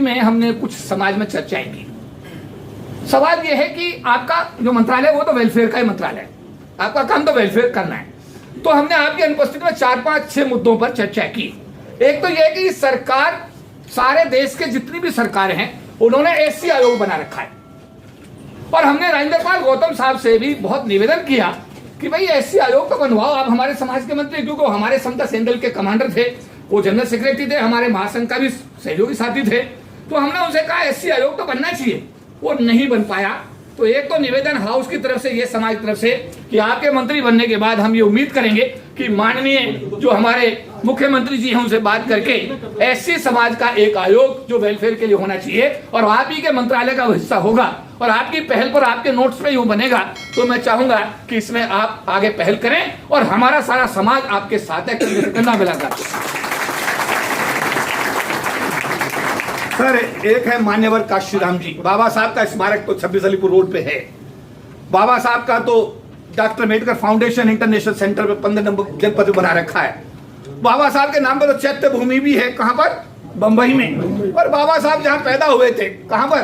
में हमने कुछ समाज में चर्चाएं की। सवाल यह है कि आपका जो मंत्रालय वो तो वेलफेयर का ही मंत्रालय है, आपका काम तो वेलफेयर करना है। तो हमने आपकी अनुपस्थिति में 4, 5, 6 मुद्दों पर चर्चा की। एक तो यह कि सरकार, सारे देश के जितनी भी सरकारें हैं उन्होंने एससी आयोग बना रखा है, और हमने राजेंद्र गौतम साहब से भी बहुत निवेदन किया कि भाई एससी आयोग तो बनवाओ, आप हमारे समाज के मंत्री, क्योंकि वो हमारे समता सेंट्रल के कमांडर थे, वो जनरल सेक्रेटरी थे, हमारे महासंघ का भी सहयोगी साथी थे। तो हमने उनसे कहा एससी आयोग तो बनना चाहिए, वो नहीं बन पाया। तो एक तो निवेदन हाउस की तरफ से, ये समाज की तरफ से, कि आपके मंत्री बनने के बाद हम ये उम्मीद करेंगे कि माननीय जो हमारे मुख्यमंत्री जी हैं उनसे बात करके एससी समाज का एक आयोग जो वेलफेयर के लिए होना चाहिए और आप ही के मंत्रालय का हिस्सा होगा और आपकी पहल पर, आपके नोट्स पे यूं बनेगा। तो मैं चाहूंगा कि इसमें आप आगे पहल करें और हमारा सारा समाज आपके साथ है, कंधा मिलाकर। सर, एक है मान्यवर काशीराम जी, बाबा साहब का स्मारक तो 26 अलीपुर रोड पे है। बाबा साहब का तो doctor Ambedkar foundation international centre पे 15 नंबर जनपद बना रखा है। बाबा साहब के नाम पर तो चैत्य भूमि भी है, कहां पर? बंबई में। और बाबा साहब जहां पैदा हुए थे, कहां पर?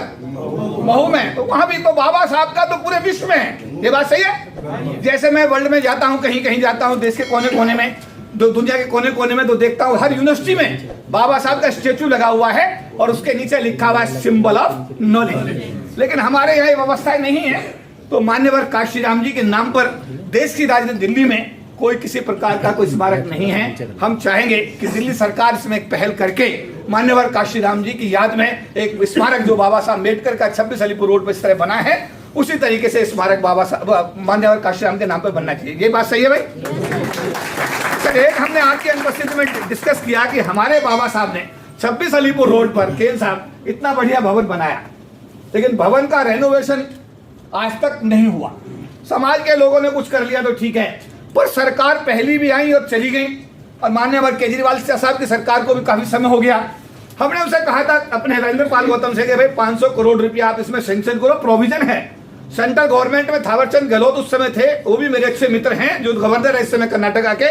महू में। तो वहां भी तो बाबा साहब का तो पूरे विश्व में है। ये बात सही है? जैसे मैं वर्ल्ड में जाता हूं, कहीं कहीं जाता हूं, देश के कोने कोने में, दुनिया के कोने कोने में, तो देखता हूं हर यूनिवर्सिटी में बाबा साहब का स्टेचू लगा हुआ है और उसके नीचे लिखा हुआ है सिंबल ऑफ नॉलेज। लेकिन हमारे यहाँ व्यवस्था नहीं है। तो मान्यवर काशीराम जी के नाम पर देश की राजधानी दिल्ली में कोई किसी प्रकार का कोई स्मारक नहीं है। हम चाहेंगे कि दिल्ली सरकार इसमें एक पहल करके मान्यवर काशीराम जी की याद में एक स्मारक, जो बाबा साहब अम्बेडकर का 26 अलीपुर रोड पर इस तरह बना है, उसी तरीके से स्मारक बाबा साहब मान्यवर काशीराम के नाम पर बनना चाहिए। ये बात सही है भाई? सर, एक हमने आपकी अनुपस्थिति में डिस्कस किया कि हमारे बाबा साहब ने 26 अलीपुर रोड पर, केन साहब, इतना बढ़िया भवन बनाया, लेकिन भवन का रेनोवेशन आज तक नहीं हुआ। समाज के लोगों ने कुछ कर लिया तो ठीक है, पर सरकार पहली भी आई और चली गई, और माननीय केजरीवाल साहब की सरकार को भी काफी समय हो गया। हमने उनसे कहा था अपने राजेंद्र गौतम से कि भाई 500 करोड़ रुपया आप इसमें सैंक्शन करो, प्रोविजन है। सेंट्रल गवर्नमेंट में थावरचंद गहलोत उस समय थे, वो भी मेरे अच्छे मित्र हैं, जो गवर्नर है इस समय कर्नाटका के।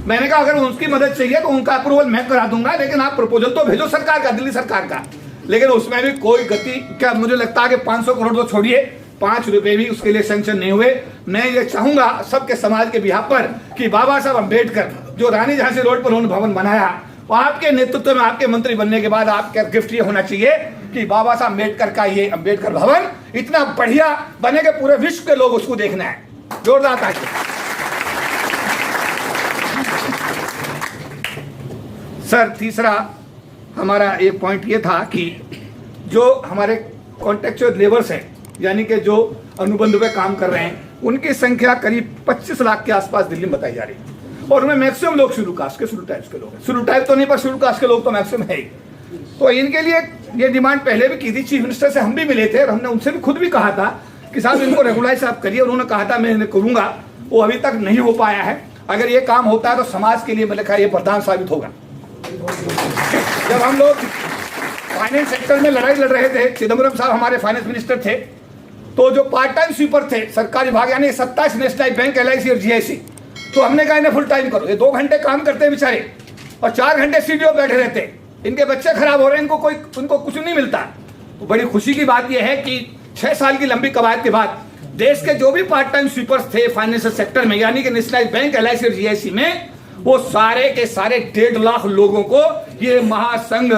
मैंने कहा अगर उनकी मदद चाहिए तो उनका अप्रूवल मैं करा दूंगा, लेकिन आप प्रपोजल तो भेजो सरकार का, दिल्ली सरकार का। लेकिन उसमें भी कोई गति, क्या मुझे लगता है कि 500 करोड़ तो छोड़िए, 5 रुपए भी उसके लिए सैंक्शन नहीं हुए। मैं ये चाहूंगा सबके समाज के बिहाफ पर कि बाबा साहब अम्बेडकर जो रानी झांसी रोड पर उन्होंने भवन बनाया, वो आपके नेतृत्व में, आपके मंत्री बनने के बाद आपका गिफ्ट ये होना चाहिए कि बाबा साहब अम्बेडकर का ये अम्बेडकर भवन इतना बढ़िया बने कि पूरे विश्व के लोग उसको देखना है। जोरदार ताली। सर, तीसरा हमारा एक पॉइंट ये था कि जो हमारे कॉन्ट्रैक्चुअल लेबर्स हैं, यानी कि जो अनुबंध पे काम कर रहे हैं, उनकी संख्या करीब 25 लाख के आसपास दिल्ली में बताई जा रही है, और उनमें मैक्सिमम लोग शेड्यूल कास्ट के, शेड्यूल टाइप्स के लोग हैं। शेड्यूल टाइप तो नहीं, पर शेड्यूल कास्ट के लोग तो मैक्सिमम है ही। तो इनके लिए ये डिमांड पहले भी की थी, चीफ मिनिस्टर से हम भी मिले थे, और हमने उनसे भी खुद भी कहा था कि साहब इनको रेगुलाइज आप करिए। उन्होंने कहा था मैं इन्हें करूंगा, वो अभी तक नहीं हो पाया है। अगर ये काम होता है तो समाज के लिए मैंने कहा ये वरदान साबित होगा। जब हम लोग फाइनेंस सेक्टर में लड़ाई लड़ रहे थे, चिदम्बरम साहब हमारे फाइनेंस मिनिस्टर थे, तो जो पार्ट टाइम स्वीपर थे सरकारी विभाग, यानी 27 नेशनलाइज बैंक, LIC और GIC, तो हमने कहा इन्हें फुल टाइम करो। ये 2 घंटे काम करते हैं बेचारे, और 4 घंटे सीडीओ बैठे रहते। इनके बच्चे खराब हो रहे हैं, उनको कुछ नहीं मिलता। तो बड़ी खुशी की बात यह है कि 6 साल की लंबी कवायद के बाद देश के जो भी पार्ट टाइम स्वीपर्स थे फाइनेंशियल सेक्टर में, यानी कि नेशनलाइज बैंक, LIC और GIC में, वो सारे के सारे 1.5 लाख लोगों को ये महासंघ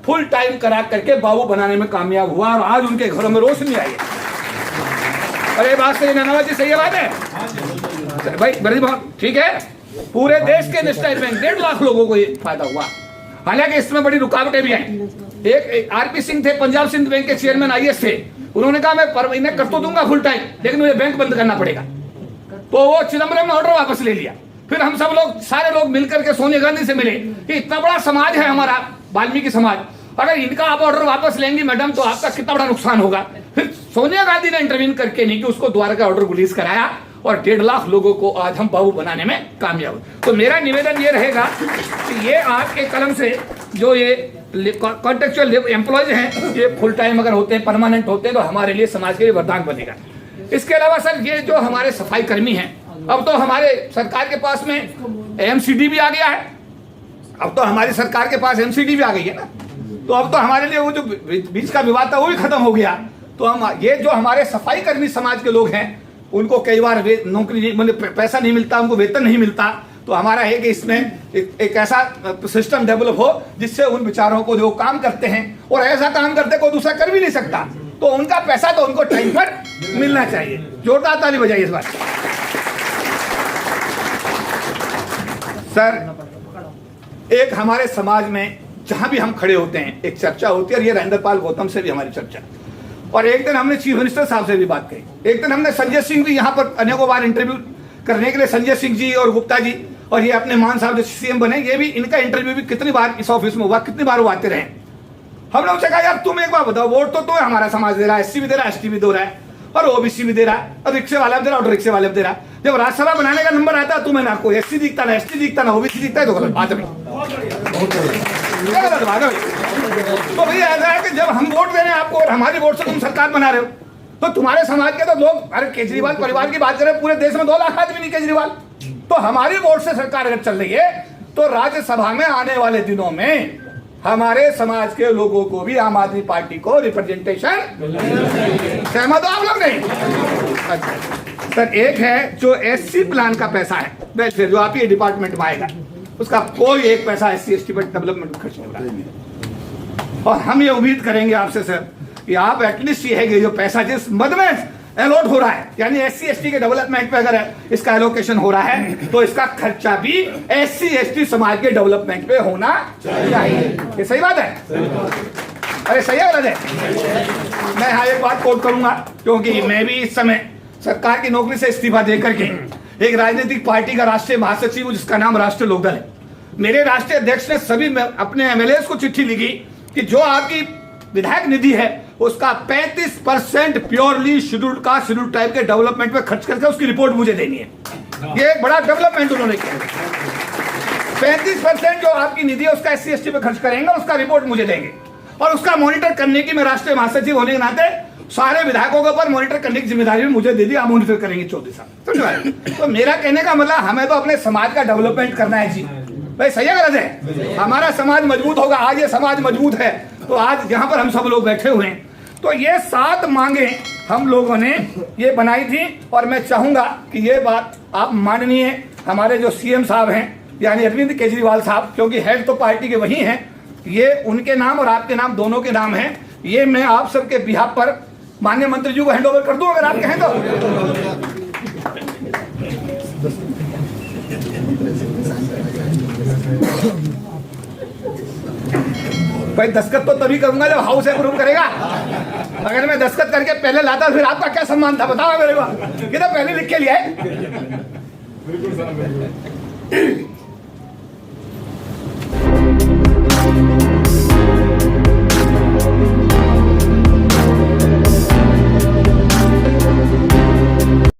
फुल टाइम करा करके बाबू बनाने में कामयाब हुआ, और आज उनके घरों में रोशनी आई है। अरे बात सही नानावाद जी, सही बात है भाई? बड़ी बात ठीक है। पूरे देश के नेशनलाइज बैंक 1.5 लाख लोगों को ये फायदा हुआ। हालांकि इसमें बड़ी रुकावटें भी आई। एक RP सिंह थे, पंजाब सिंध बैंक के चेयरमैन IS थे, उन्होंने कहा मैं पर महीने कर तो दूंगा फुल टाइम, लेकिन मुझे बैंक बंद करना पड़ेगा। तो वो चिदम्बरम ने ऑर्डर वापस ले लिया। फिर हम सब लोग, सारे लोग मिलकर के सोनिया गांधी से मिले कि इतना बड़ा समाज है हमारा वाल्मीकि समाज, अगर इनका आप ऑर्डर वापस लेंगी मैडम तो आपका कितना बड़ा नुकसान होगा। फिर सोनिया गांधी ने इंटरवीन करके नहीं कि उसको दोबारा का ऑर्डर रिलीज कराया, और 1.5 लाख लोगों को आज हम बाबू बनाने में कामयाब। तो मेरा निवेदन ये रहेगा कि ये आपके कलम से जो ये कॉन्ट्रेक्चुअल एम्प्लॉयज हैं, ये फुल टाइम अगर होते हैं, परमानेंट होते हैं, तो हमारे लिए, समाज के लिए वरदान बनेगा। इसके अलावा सर, ये जो हमारे सफाई कर्मी हैं, अब तो हमारे सरकार के पास में MCD भी आ गया है। अब तो हमारी सरकार के पास MCD भी आ गई है ना। तो अब तो हमारे लिए वो जो बीच का विवाद था वो भी खत्म हो गया। तो हम ये जो हमारे सफाई कर्मी समाज के लोग हैं उनको कई बार नौकरी मतलब पैसा नहीं मिलता, उनको वेतन नहीं मिलता। तो हमारा है कि इसमें एक ऐसा सिस्टम डेवलप हो जिससे उन बेचारों को जो काम करते हैं और ऐसा काम करते कोई दूसरा कर भी नहीं सकता, तो उनका पैसा तो उनको टाइम पर मिलना चाहिए। जोरदार ताली बजाइए इस बार। सर, एक हमारे समाज में जहां भी हम खड़े होते हैं एक चर्चा होती है, और ये राजेंद्रपाल गौतम से भी हमारी चर्चा, और एक दिन हमने चीफ मिनिस्टर साहब से भी बात कही। एक दिन हमने संजय सिंह भी यहाँ पर अनेकों बार इंटरव्यू करने के लिए, संजय सिंह जी और गुप्ता जी और ये अपने मान साहब जो सीएम बने, ये भी इनका इंटरव्यू भी कितनी बार इस ऑफिस में हुआ, कितनी बार वो आते रहे। हमने उनसे कहा यार तुम एक बार बताओ, वोट तो तुम्हें हमारा समाज दे रहा है, एससी भी दे रहा है, एसटी भी दे रहा है, और ओबीसी भी दे रहा है, और रिक्शे वाला भी दे रहा है, ऑटो रिक्शे वाले भी दे रहा है। जब राज्यसभा बनाने का नंबर आता है तुम्हें ना कोई एससी दिखता, ना एसटी दिखता, ना ओबीसी दिखता है, तो गलत बात है। तो भैया ऐसा है कि जब हम वोट दे रहे हैं आपको और हमारी वोट से तुम सरकार बना रहे हो, तो तुम्हारे समाज के तो लोग, अरे केजरीवाल परिवार की बात करें, पूरे देश में 2 लाख आदमी नहीं केजरीवाल, तो हमारी वोट से सरकार अगर चल रही है तो राज्यसभा में आने वाले दिनों में हमारे समाज के लोगों को भी आम आदमी पार्टी को रिप्रेजेंटेशन, सहमत हो आप लोग? नहीं। अच्छा सर, एक है जो एससी प्लान का पैसा है वेलफेयर, जो आपके डिपार्टमेंट में आएगा, उसका कोई एक पैसा एससी एसटी पर डेवलपमेंट खर्च नहीं हो रहा है। और हम ये उम्मीद करेंगे आपसे सर कि आप एटलीस्ट ये है कि जो पैसा जिस मद में अलॉट हो रहा है, यानी एससी एसटी के डेवलपमेंट पे अगर इसका एलोकेशन हो रहा है तो इसका खर्चा भी एससी एसटी समाज के डेवलपमेंट पे होना चाहिए। ये सही बात है? अरे सही है, गलत है? मैं यहाँ एक बात कोट करूंगा, क्योंकि मैं भी इस समय सरकार की नौकरी से इस्तीफा दे करके एक राजनीतिक पार्टी का राष्ट्रीय महासचिव हूं जिसका नाम राष्ट्रीय लोकदल है। मेरे राष्ट्रीय अध्यक्ष ने सभी अपने एमएलए को चिट्ठी लिखी कि जो आपकी विधायक निधि है उसका 35% purely scheduled caste scheduled type के डेवलपमेंट पे खर्च करके उसकी रिपोर्ट मुझे देनी है। ये एक बड़ा डेवलपमेंट उन्होंने किया। 35% जो आपकी निधि है उसका एससी एसटी पे खर्च करेंगे, उसका रिपोर्ट मुझे देंगे, और उसका मॉनिटर करने की मैं राष्ट्रीय महासचिव होने के नाते सारे विधायकों के ऊपर मॉनिटर करने की जिम्मेदारी मुझे दे दी। आप मॉनिटर करेंगे 14 साल, समझ? तो मेरा कहने का मतलब हमें तो अपने समाज का डेवलपमेंट करना है जी। भाई सही है, गलत है? हमारा समाज मजबूत होगा। आज ये समाज मजबूत है तो आज यहाँ पर हम सब लोग बैठे हुए हैं। तो ये 7 मांगे हम लोगों ने ये बनाई थी, और मैं चाहूंगा कि ये बात आप माननीय हमारे जो सीएम साहब हैं यानी अरविंद केजरीवाल साहब, क्योंकि हेड तो पार्टी के वही हैं, ये उनके नाम और आपके नाम दोनों के नाम हैं। ये मैं आप सबके बिहाफ पर माननीय मंत्री जी को हैंड ओवर कर दूं अगर आप कहें तो। भाई दस्तखत तो तभी करूंगा जब हाउस अप्रूव करेगा। अगर मैं दस्तखत करके पहले लाता फिर आपका क्या सम्मान था बताओ मेरे को? ये तो पहले लिख के लिया है।